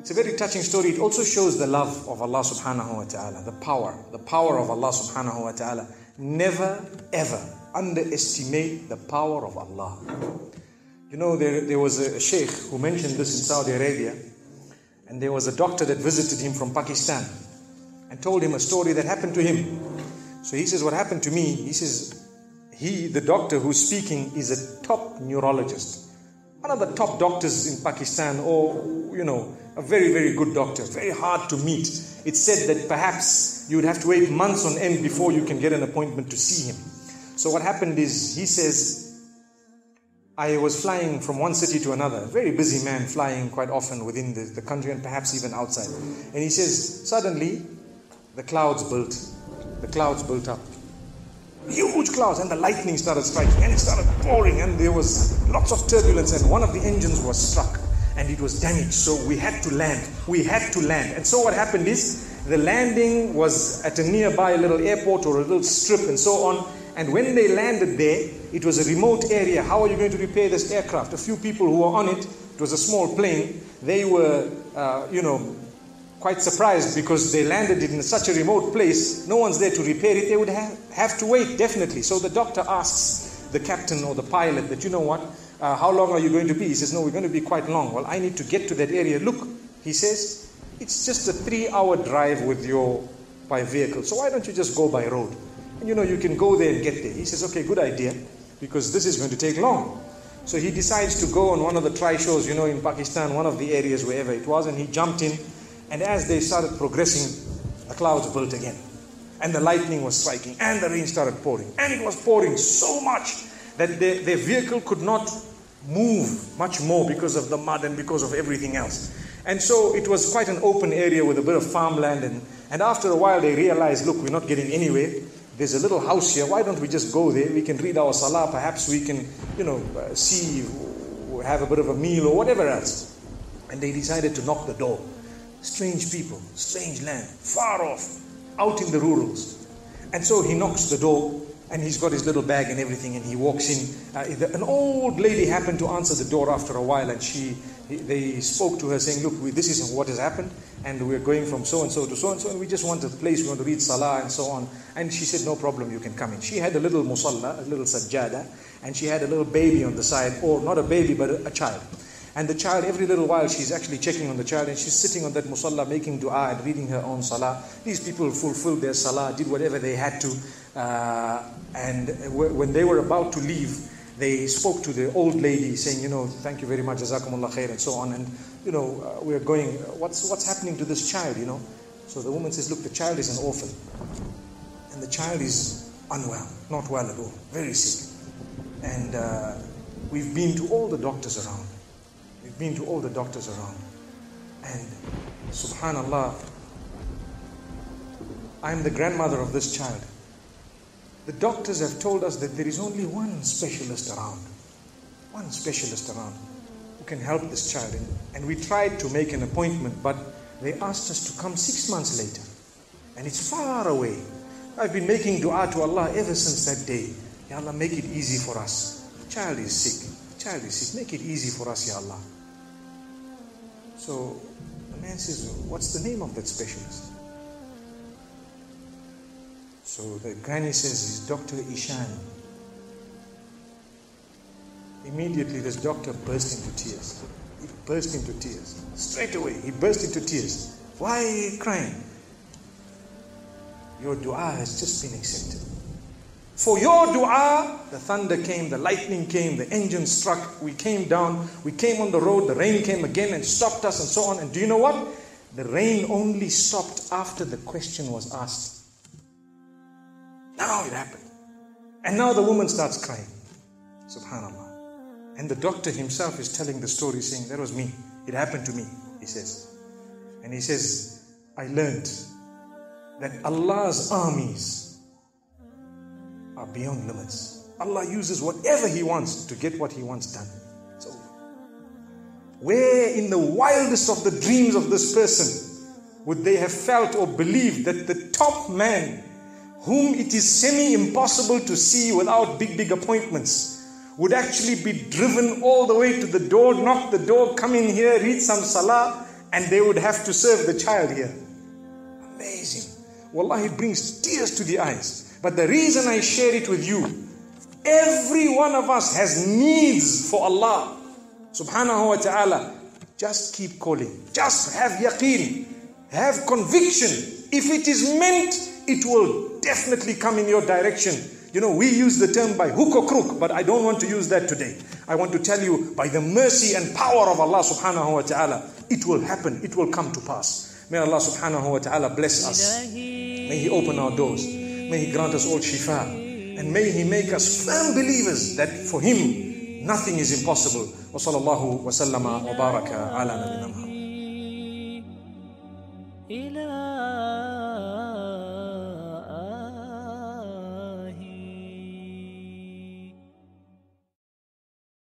It's a very touching story. It also shows the love of Allah subhanahu wa ta'ala, the power of Allah subhanahu wa ta'ala. Never ever underestimate the power of Allah. You know, there was a sheikh who mentioned this in Saudi Arabia, and there was a doctor that visited him from Pakistan and told him a story that happened to him. So he says, what happened to me? He says, the doctor who's speaking is a top neurologist, one of the top doctors in Pakistan, or, you know, a very, very good doctor, very hard to meet. It's said that perhaps you would have to wait months on end before you can get an appointment to see him. So what happened is, he says, I was flying from one city to another, a very busy man, flying quite often within the country and perhaps even outside. And he says, suddenly, the clouds built up. Huge clouds, and the lightning started striking, and it started pouring, and there was lots of turbulence, and one of the engines was struck, and it was damaged. So we had to land. And so what happened is, the landing was at a nearby little airport or a little strip and so on. And when they landed there, it was a remote area. How are you going to repair this aircraft? A few people who were on it, it was a small plane, they were, quite surprised because they landed it in such a remote place. No one's there to repair it. They would have to wait, definitely. So the doctor asks the captain or the pilot that, you know what, how long are you going to be? He says, no, we're going to be quite long. Well, I need to get to that area. Look, he says, it's just a 3-hour drive by vehicle. So why don't you just go by road? And you can go there and get there. He says, okay, good idea, because this is going to take long. So he decides to go on one of the try-shows, in Pakistan, one of the areas, wherever it was, and he jumped in. And as they started progressing, the clouds built again. And the lightning was striking, and the rain started pouring. And it was pouring so much that their vehicle could not move much more because of the mud and because of everything else. And so it was quite an open area with a bit of farmland. And after a while, they realized, look, we're not getting anywhere. There's a little house here. Why don't we just go there? We can read our salah. Perhaps we can, see, have a bit of a meal or whatever else. And they decided to knock the door. Strange people, strange land, far off, out in the rurals. And so he knocks the door, and he's got his little bag and everything, and he walks in. An old lady happened to answer the door after a while, and they spoke to her saying, look, this is what has happened, and we're going from so-and-so to so-and-so, and we just want a place, we want to read salah and so on. And she said, no problem, you can come in. She had a little musalla, a little sajjada, and she had a little baby on the side, or not a baby, but a child. And the child, every little while, she's actually checking on the child, and she's sitting on that musalla, making dua and reading her own salah. These people fulfilled their salah, did whatever they had to. And when they were about to leave, they spoke to the old lady saying, thank you very much, jazakumullah khair, and so on. And, we're going, what's happening to this child, So the woman says, look, the child is an orphan. And the child is unwell, not well at all, very sick. And we've been to all the doctors around. And subhanallah, I'm the grandmother of this child. The doctors have told us that there is only one specialist around who can help this child. And we tried to make an appointment, but they asked us to come 6 months later. And it's far away. I've been making dua to Allah ever since that day. Ya Allah, make it easy for us. The child is sick. Make it easy for us, Ya Allah. So the man says, what's the name of that specialist? So the granny says, he's Dr. Ishan. Immediately this doctor burst into tears. Straight away, he burst into tears. Why are you crying? Your dua has just been accepted. For your dua, the thunder came, the lightning came, the engine struck, we came down, we came on the road, the rain came again and stopped us and so on. And do you know what? The rain only stopped after the question was asked. Now it happened. And now the woman starts crying. Subhanallah. And the doctor himself is telling the story, saying, that was me. It happened to me, he says. And he says, I learned that Allah's armies are beyond limits. Allah uses whatever He wants to get what He wants done. It's over. Where in the wildest of the dreams of this person would they have felt or believed that the top man, whom it is semi-impossible to see without big appointments, would actually be driven all the way to the door, knock the door, come in here, read some salah, and they would have to serve the child here. Amazing. Wallahi, it brings tears to the eyes. But the reason I share it with you, every one of us has needs for Allah subhanahu wa ta'ala. Just keep calling. Just have yaqeen. Have conviction. If it is meant, it will definitely come in your direction. You know, we use the term by hook or crook, but I don't want to use that today. I want to tell you, by the mercy and power of Allah subhanahu wa ta'ala, it will happen. It will come to pass. May Allah subhanahu wa ta'ala bless us. May He open our doors. May He grant us all shifa. And may He make us firm believers that for Him, nothing is impossible. Wa sallallahu wa sallama wa baraka ala nabina Muhammad.